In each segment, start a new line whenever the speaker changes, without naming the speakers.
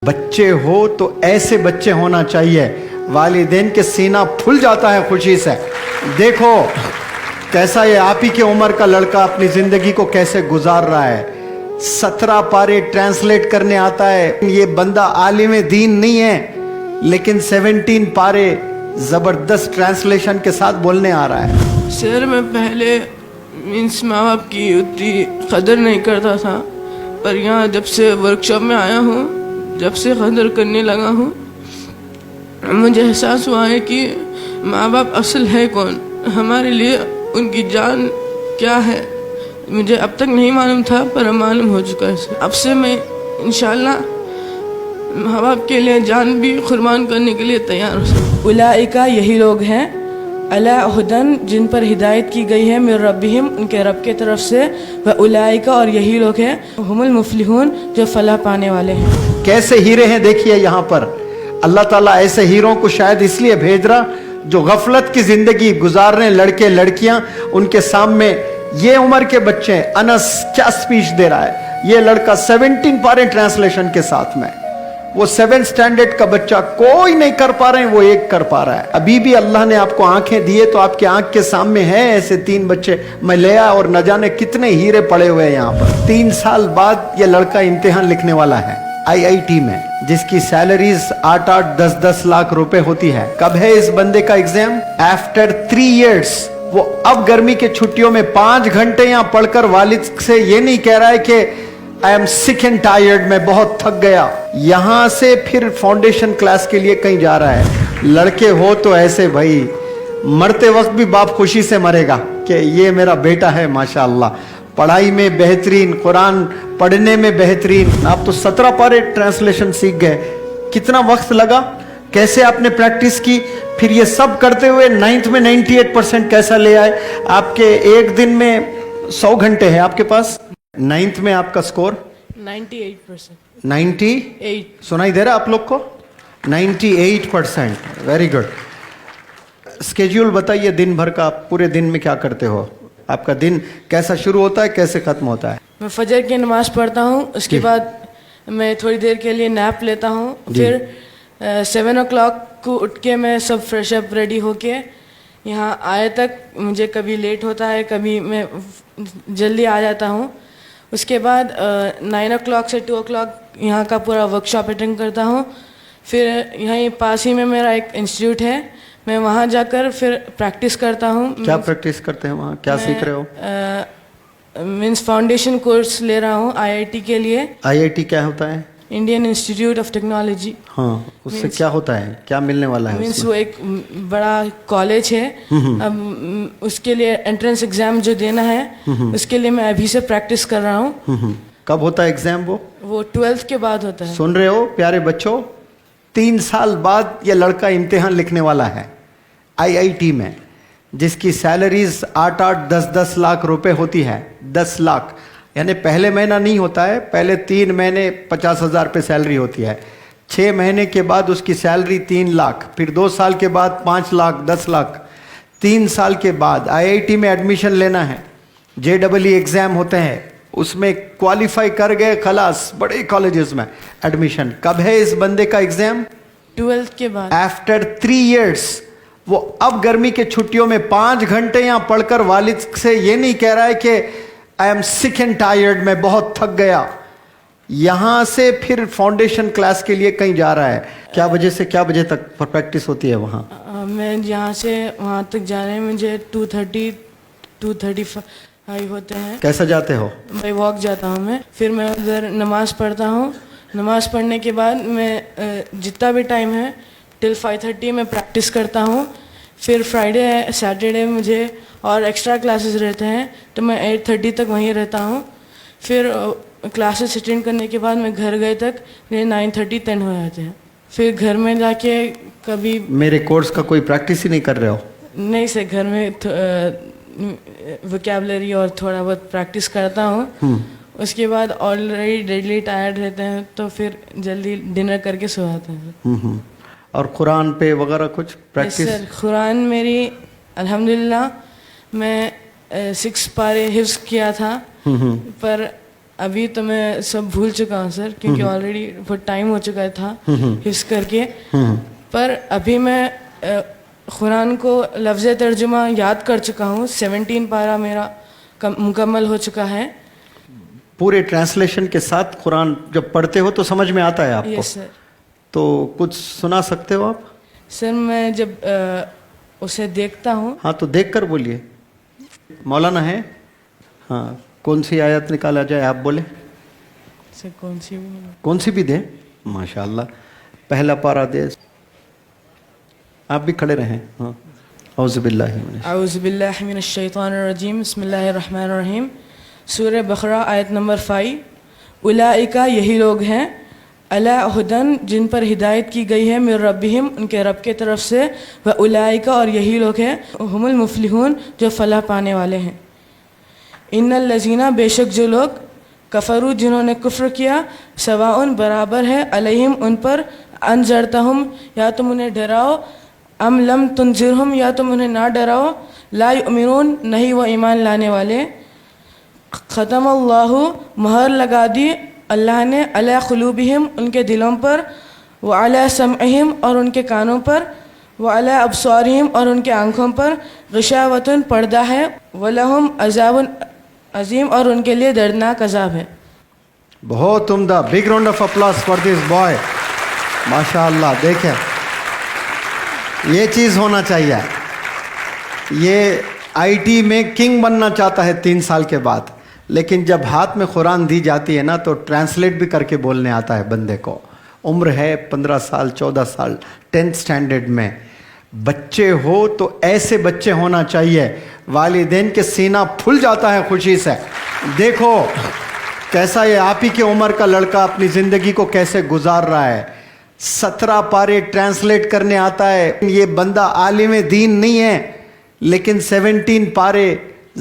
بچے ہو تو ایسے بچے ہونا چاہیے والدین کے سینہ پھول جاتا ہے خوشی سے. دیکھو کیسا یہ آپ ہی کی عمر کا لڑکا اپنی زندگی کو کیسے گزار رہا ہے. 17 پارے ٹرانسلیٹ کرنے آتا ہے. یہ بندہ عالم دین نہیں ہے لیکن 17 پارے زبردست ٹرانسلیشن کے ساتھ بولنے آ رہا ہے.
سر میں پہلے ماں باپ کی اتنی قدر نہیں کرتا تھا، پر یہاں جب سے ورکشاپ میں آیا ہوں، جب سے قدر کرنے لگا ہوں، مجھے احساس ہوا ہے کہ ماں باپ اصل ہے کون، ہمارے لیے ان کی جان کیا ہے. مجھے اب تک نہیں معلوم تھا پر اب معلوم ہو چکا ہے. اب سے میں انشاءاللہ ماں باپ کے لیے جان بھی قربان کرنے کے لیے تیار ہوں.
اولئک یہی لوگ ہیں علی ہدن جن پر ہدایت کی گئی ہے من ربہم ان کے رب کے طرف سے، و اولئک اور یہی لوگ ہیں ہم المفلحون جو فلاح پانے والے ہیں.
کیسے ہیرے ہیں دیکھیے یہاں پر. اللہ تعالیٰ ایسے ہیروں کو شاید اس لیے بھیج رہا جو غفلت کی زندگی گزار رہے ہیں لڑکے لڑکیاں، ان کے سامنے یہ عمر کے بچے. انس کیا سپیچ دے رہا ہے. یہ لڑکا 17 پارے ٹرانسلیشن کے ساتھ میں، وہ 7 سٹینڈرڈ کا بچہ کوئی نہیں کر پا رہے ہیں، وہ ایک کر پا رہا ہے. ابھی بھی اللہ نے آپ کو آنکھیں دیے تو آپ کے آنکھ کے سامنے ہیں ایسے 3 بچے. میں لیا اور نہ جانے کتنے ہیرے پڑے ہوئے ہیں یہاں پر. 3 سال بعد یہ لڑکا امتحان لکھنے والا ہے IIT میں، جس کی سیلریز 8-8 10-10 لاکھ روپے ہوتی ہے. کب ہے اس بندے کا ایگزام؟ After 3 years. وہ اب گرمی کے چھٹیوں میں 5 گھنٹے یہاں پڑھ کر والد سے یہ نہیں کہہ رہا ہے کہ I am sick and tired، میں بہت تھک گیا. یہاں سے پھر فاؤنڈیشن کلاس کے لیے کہیں جا رہا ہے. لڑکے ہو تو ایسے بھائی، مرتے وقت بھی باپ خوشی سے مرے گا کہ یہ میرا بیٹا ہے ماشاءاللہ. پڑھائی میں بہترین، قرآن پڑھنے میں بہترین. آپ تو 17 پارے ٹرانسلیشن سیکھ گئے. کتنا وقت لگا؟ کیسے آپ نے پریکٹس کی؟ پھر یہ سب کرتے ہوئے 9th میں 98% کیسا لے آئے؟ آپ کے ایک دن میں 100 گھنٹے ہیں آپ کے پاس. 9th میں آپ کا سکور
98%.
98 سنائی دے رہا آپ لوگ کو؟ 98%. Very good. اسکیڈول بتائیے دن بھر کا. آپ پورے دن میں کیا کرتے ہو؟ آپ کا دن کیسا شروع ہوتا ہے، کیسے ختم ہوتا ہے؟
میں فجر کی نماز پڑھتا ہوں، اس کے بعد میں تھوڑی دیر کے لیے نیپ لیتا ہوں. پھر 7 o'clock کو اٹھ کے میں سب فریش اپ ریڈی ہو کے یہاں آئے تک مجھے کبھی لیٹ ہوتا ہے، کبھی میں جلدی آ جاتا ہوں. اس کے بعد 9 o'clock سے 2 o'clock یہاں کا پورا ورک شاپ اٹینڈ کرتا ہوں. پھر یہیں پاس ہی میں میرا ایک انسٹیٹیوٹ ہے، میں وہاں جا کر پھر پریکٹس کرتا ہوں.
کیا پریکٹس کرتے ہیں وہاں؟ کیا سیکھ رہے ہو؟
مینس فاؤنڈیشن کورس لے رہا ہوں IIT کے لیے.
IIT کیا ہوتا ہے؟
Indian institute of technology.
ہاں، اس سے کیا ہوتا ہے، کیا ملنے والا ہے؟
مینس وہ ایک بڑا کالج ہے. اب اس کے لیے انٹرنس ایگزام جو دینا ہے اس کے لیے میں ابھی سے پریکٹس کر رہا ہوں.
کب ہوتا ہے ایگزام؟ وہ
12th کے بعد ہوتا ہے.
سن رہے ہو پیارے بچوں، 3 سال بعد یہ لڑکا امتحان لکھنے والا ہے IIT میں، جس کی سیلریز 8-8 10-10 لاکھ روپے ہوتی ہے. 10 لاکھ یعنی پہلے مہینہ نہیں ہوتا ہے، پہلے 3 مہینے 50,000 پہ سیلری ہوتی ہے. 6 مہینے کے بعد اس کی سیلری 3 لاکھ، پھر 2 سال کے بعد 5 لاکھ 10 لاکھ. 3 سال کے بعد IIT میں ایڈمیشن لینا ہے. JEE ایگزام ہوتے ہیں، اس میں کوالیفائی کر گئے، خلاص بڑے کالجز میں ایڈمیشن. کب ہے اس بندے کا ایگزام؟
12th کے بعد.
After 3 years. وہ اب گرمی کے چھٹیوں میں 5 گھنٹے یہاں پڑھ کر والد سے یہ نہیں کہہ رہا ہے کہ I am sick and tired، میں بہت تھک گیا. یہاں سے پھر فاؤنڈیشن کلاس کے لیے کہیں جا رہا ہے. کیا بجے سے کیا بجے تک پریکٹس ہوتی ہے وہاں؟
میں یہاں سے وہاں تک جانے میں مجھے 2:30-2:35 ہوتے ہیں.
کیسا جاتے ہو؟
بائی واک جاتا ہوں میں. پھر میں ادھر نماز پڑھتا ہوں. نماز پڑھنے کے بعد میں جتنا بھی ٹائم ہے ٹل 5:30 میں پریکٹس کرتا ہوں. پھر فرائیڈے سیٹرڈے مجھے اور ایکسٹرا کلاسز رہتے ہیں تو میں 8:30 تک وہیں رہتا ہوں. پھر کلاسز اٹینڈ کرنے کے بعد میں گھر گئے تک میرے 9:30 10 ہو جاتے ہیں. پھر گھر میں جا کے کبھی
میرے کورس کا کوئی پریکٹس ہی نہیں کر رہے ہو؟
نہیں سے گھر میں وکیبلری اور تھوڑا بہت پریکٹس کرتا ہوں. اس کے بعد آلریڈی ڈیلی ٹائرڈ رہتے ہیں تو پھر جلدی ڈنر کر کے سو جاتے ہیں.
اور قرآن پہ وغیرہ کچھ پریکٹس؟
سر قرآن میری الحمدللہ میں 6 پارے حفظ کیا تھا، پر ابھی تو میں سب بھول چکا ہوں سر، کیونکہ آلریڈی بہت ٹائم ہو چکا تھا حفظ کر کے، پر ابھی میں قرآن کو لفظ ترجمہ یاد کر چکا ہوں. 17 پارہ میرا مکمل ہو چکا ہے.
پورے ٹرانسلیشن کے ساتھ قرآن جب پڑھتے ہو تو سمجھ میں آتا ہے آپ کو؟
یس سر.
تو کچھ سنا سکتے ہو آپ؟
سر میں جب اسے دیکھتا ہوں.
ہاں تو دیکھ کر بولیے. مولانا ہے؟ ہاں کون سی آیت نکالا جائے آپ بولیں؟
سر
کون سی بھی دیں؟ ماشاء اللہ. پہلا پارہ دے. آپ بھی کھڑے رہیں. ہاں اعوذ باللہ
من الشیطان الرجیم. بسم اللہ الرحمن الرحیم. سورہ بقرہ آیت نمبر 5. اولئک یہی لوگ ہیں، علی ہدن جن پر ہدایت کی گئی ہے، من ربہم ان کے رب کے طرف سے، و اولئک اور یہی لوگ ہیں، ہم المفلحون جو فلاح پانے والے ہیں. ان الذین بے شک جو لوگ، کفروا جنہوں نے کفر کیا، سواء برابر ہے، علیہم ان پر، انذرتہم یا تم انہیں ڈراؤ، ام لم تنذرہم یا تم انہیں نہ ڈراؤ، لا یؤمنون نہیں وہ ایمان لانے والے. ختم اللہ مہر لگا دی اللہ نے، علی قلوبہم ان کے دلوں پر، وعلی سمعہم اور ان کے کانوں پر، وعلی ابصارہم اور ان کے آنکھوں پر، غشاوۃ پردہ ہے، ولہم عذاب عظیم اور ان کے لیے دردناک عذاب ہے.
بہت عمدہ. Big round of applause for this boy. ماشاء اللہ. دیکھیں یہ چیز ہونا چاہیے. یہ آئی ٹی میں کنگ بننا چاہتا ہے 3 سال کے بعد، لیکن جب ہاتھ میں قرآن دی جاتی ہے نا تو ٹرانسلیٹ بھی کر کے بولنے آتا ہے بندے کو. عمر ہے 15 سال 14 سال 10th اسٹینڈرڈ میں. بچے ہو تو ایسے بچے ہونا چاہیے، والدین کے سینہ پھول جاتا ہے خوشی سے. دیکھو کیسا یہ آپ ہی کی عمر کا لڑکا اپنی زندگی کو کیسے گزار رہا ہے. 17 پارے ٹرانسلیٹ کرنے آتا ہے. یہ بندہ عالم دین نہیں ہے، لیکن 17 پارے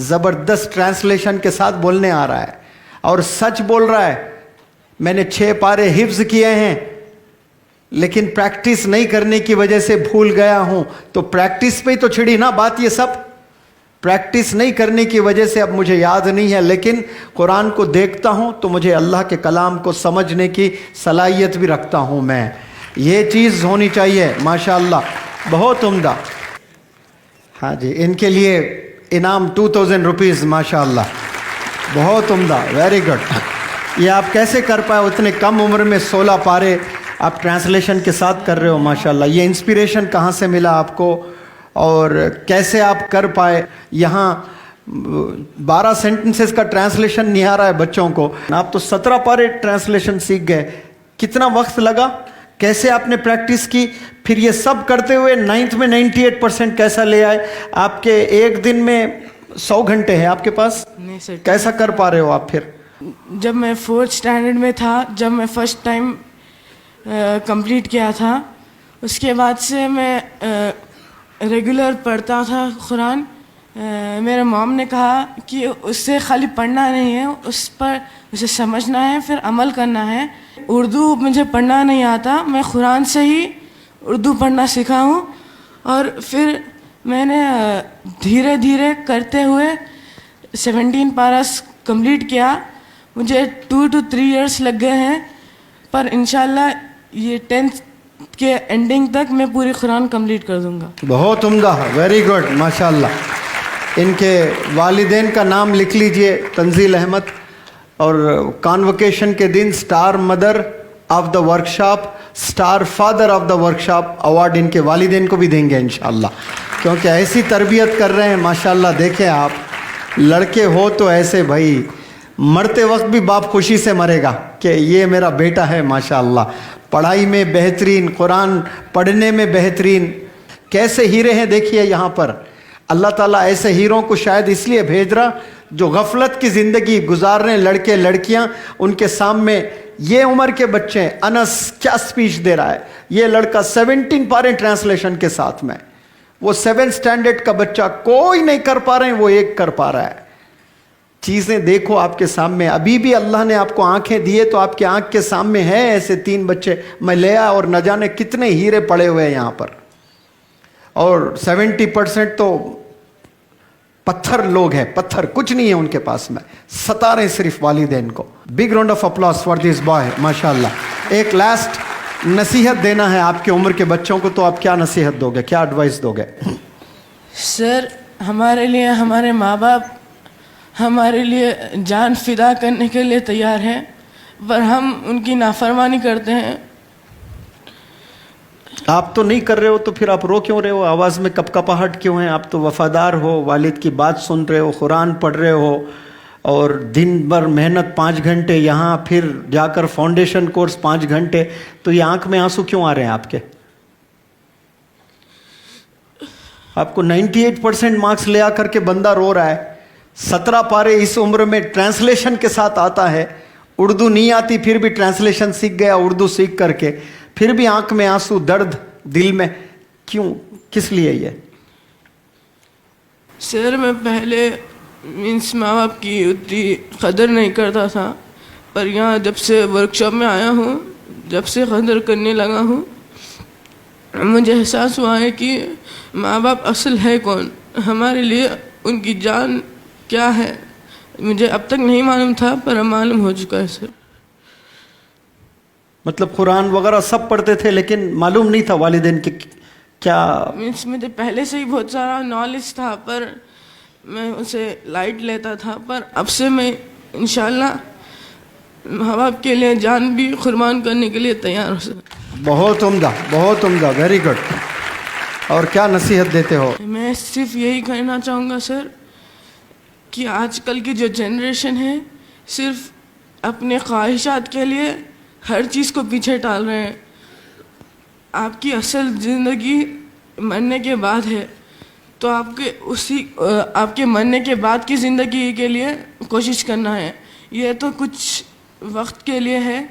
زبردست ٹرانسلیشن کے ساتھ بولنے آ رہا ہے اور سچ بول رہا ہے. میں نے 6 پارے حفظ کیے ہیں لیکن پریکٹس نہیں کرنے کی وجہ سے بھول گیا ہوں. تو پریکٹس پہ ہی تو چھڑی نا بات. یہ سب پریکٹس نہیں کرنے کی وجہ سے اب مجھے یاد نہیں ہے، لیکن قرآن کو دیکھتا ہوں تو مجھے اللہ کے کلام کو سمجھنے کی صلاحیت بھی رکھتا ہوں میں. یہ چیز ہونی چاہیے. ماشاءاللہ بہت عمدہ. ہاں جی ان کے لیے انعام 2000 روپیز. ماشاءاللہ بہت عمدہ. Very good. یہ آپ کیسے کر پائے اتنے کم عمر میں 16 پارے آپ ٹرانسلیشن کے ساتھ کر رہے ہو؟ ماشاءاللہ. یہ انسپیریشن کہاں سے ملا آپ کو اور کیسے آپ کر پائے؟ یہاں 12 سینٹنسز کا ٹرانسلیشن نہیں آ رہا ہے بچوں کو، آپ تو 17 پارے ٹرانسلیشن سیکھ گئے. کتنا وقت لگا؟ کیسے آپ نے پریکٹس کی؟ پھر یہ سب کرتے ہوئے 9th میں 98% کیسا لے آئے؟ آپ کے ایک دن میں 100 گھنٹے ہیں آپ کے پاس.
نہیں سر.
کیسا کر پا رہے ہو آپ پھر؟
جب میں 4th اسٹینڈرڈ میں تھا، جب میں فرسٹ ٹائم کمپلیٹ کیا تھا، اس کے بعد سے میں ریگولر پڑھتا تھا قرآن. میرے مام نے کہا کہ اس سے خالی پڑھنا نہیں ہے، اس پر اسے سمجھنا ہے، پھر عمل کرنا ہے. اردو مجھے پڑھنا نہیں آتا، میں قرآن سے ہی اردو پڑھنا سیکھا ہوں. اور پھر میں نے دھیرے دھیرے کرتے ہوئے 17 پاراس کمپلیٹ کیا. مجھے 2 to 3 years لگ گئے ہیں، پر انشاءاللہ یہ 10th کے اینڈنگ تک میں پوری قرآن کمپلیٹ کر دوں گا.
بہت عمدہ. Very good. ماشاءاللہ. ان کے والدین کا نام لکھ لیجئے، تنزیل احمد. اور کانوکیشن کے دن star mother of the workshop, star father of the workshop award ان کے والدین کو بھی دیں گے انشاءاللہ، کیونکہ ایسی تربیت کر رہے ہیں. ماشاءاللہ دیکھیں آپ لڑکے ہو تو ایسے بھائی مرتے وقت بھی باپ خوشی سے مرے گا کہ یہ میرا بیٹا ہے. ماشاءاللہ پڑھائی میں بہترین، قرآن پڑھنے میں بہترین. کیسے ہیرے ہیں دیکھیے یہاں پر. اللہ تعالیٰ ایسے ہیروں کو شاید اس لیے بھیج رہا جو غفلت کی زندگی گزار رہے ہیں لڑکے لڑکیاں. ان کے سامنے یہ عمر کے بچے، انس کیا سپیچ دے رہا ہے. یہ لڑکا 17 پارے ٹرانسلیشن کے ساتھ میں، وہ 7th اسٹینڈرڈ کا بچہ کوئی نہیں کر پا رہے ہیں، وہ ایک کر پا رہا ہے. چیزیں دیکھو آپ کے سامنے. ابھی بھی اللہ نے آپ کو آنکھیں دیے تو آپ کے آنکھ کے سامنے ہیں ایسے 3 بچے. میں لے آیا اور نہ جانے کتنے ہیرے پڑے ہوئے ہیں یہاں پر. اور 70% تو پتھر لوگ ہیں, پتھر, کچھ نہیں ہے ان کے پاس میں, ستا رہے صرف والدین کو. Big round of applause for this boy, ماشاء اللہ. ایک لاسٹ نصیحت دینا ہے آپ کی عمر کے بچوں کو, تو آپ کیا نصیحت دو گے, کیا ایڈوائس دو گے؟
سر ہمارے لیے ہمارے ماں باپ ہمارے لیے جان فدا کرنے کے لیے تیار ہیں, پر ہم ان کی نافرمانی کرتے ہیں.
آپ تو نہیں کر رہے ہو تو پھر آپ رو کیوں رہے ہو, آواز میں کپ کپاہٹ کیوں ہے؟ آپ تو وفادار ہو, والد کی بات سن رہے ہو, قرآن پڑھ رہے ہو, اور دن بھر محنت 5 گھنٹے یہاں, پھر جا کر فاؤنڈیشن کورس 5 گھنٹے, تو یہ آنکھ میں آنسو کیوں آ رہے ہیں آپ کے؟ آپ کو 98% مارکس لے آ کر کے بندہ رو رہا ہے, 17 پارے اس عمر میں ٹرانسلیشن کے ساتھ آتا ہے, اردو نہیں آتی پھر بھی ٹرانسلیشن سیکھ گیا اردو سیکھ کر کے, پھر بھی آنکھ میں آنسو, درد دل میں, کیوں, کس لیے یہ؟
سر میں پہلے ماں باپ کی اتنی قدر نہیں کرتا تھا, پر یہاں جب سے ورک شاپ میں آیا ہوں, جب سے قدر کرنے لگا ہوں, مجھے احساس ہوا ہے کہ ماں باپ اصل ہے کون, ہمارے لیے ان کی جان کیا ہے. مجھے اب تک نہیں معلوم تھا, پر اب معلوم ہو چکا ہے سر.
مطلب قرآن وغیرہ سب پڑھتے تھے لیکن معلوم نہیں تھا والدین کی کیا؟
مجھے پہلے سے ہی بہت سارا نالج تھا, پر میں اسے لائٹ لیتا تھا, پر اب سے میں انشاءاللہ ماں باپ کے لیے جان بھی قربان کرنے کے لیے تیار ہوں سر.
بہت عمدہ, بہت عمدہ, ویری گڈ. اور کیا نصیحت دیتے ہو؟
میں صرف یہی کہنا چاہوں گا سر کہ آج کل کی جو جنریشن ہے صرف اپنے خواہشات کے لیے ہر چیز کو پیچھے ٹال رہے ہیں. آپ کی اصل زندگی مرنے کے بعد ہے, تو آپ کے مرنے کے بعد کی زندگی کے لیے کوشش کرنا ہے. یہ تو کچھ وقت کے لیے ہے,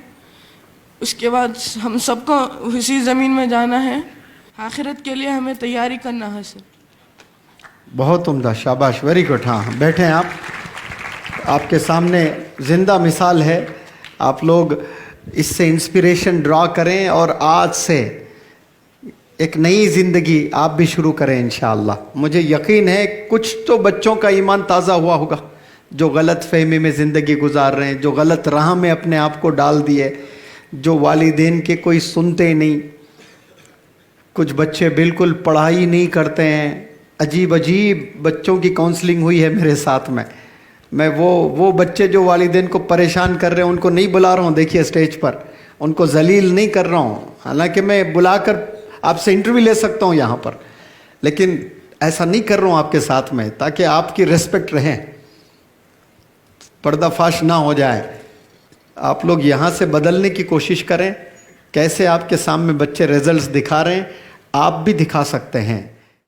اس کے بعد ہم سب کو اسی زمین میں جانا ہے. آخرت کے لیے ہمیں تیاری کرنا ہے سر.
بہت عمدہ, شاباش, ویری گڈ. ہاں بیٹھیں آپ, آپ کے سامنے زندہ مثال ہے. آپ لوگ اس سے انسپریشن ڈرا کریں اور آج سے ایک نئی زندگی آپ بھی شروع کریں انشاءاللہ. مجھے یقین ہے کچھ تو بچوں کا ایمان تازہ ہوا ہوگا جو غلط فہمی میں زندگی گزار رہے ہیں, جو غلط راہ میں اپنے آپ کو ڈال دیے, جو والدین کے کوئی سنتے نہیں. کچھ بچے بالکل پڑھائی نہیں کرتے ہیں, عجیب عجیب بچوں کی کاؤنسلنگ ہوئی ہے میرے ساتھ میں وہ بچے جو والدین کو پریشان کر رہے ہیں ان کو نہیں بلا رہا ہوں, دیکھیے اسٹیج پر, ان کو ذلیل نہیں کر رہا ہوں, حالانکہ میں بلا کر آپ سے انٹرویو لے سکتا ہوں یہاں پر, لیکن ایسا نہیں کر رہا ہوں آپ کے ساتھ میں, تاکہ آپ کی ریسپیکٹ رہے, پردہ فاش نہ ہو جائے. آپ لوگ یہاں سے بدلنے کی کوشش کریں. کیسے آپ کے سامنے بچے ریزلٹس دکھا رہے ہیں, آپ بھی دکھا سکتے ہیں.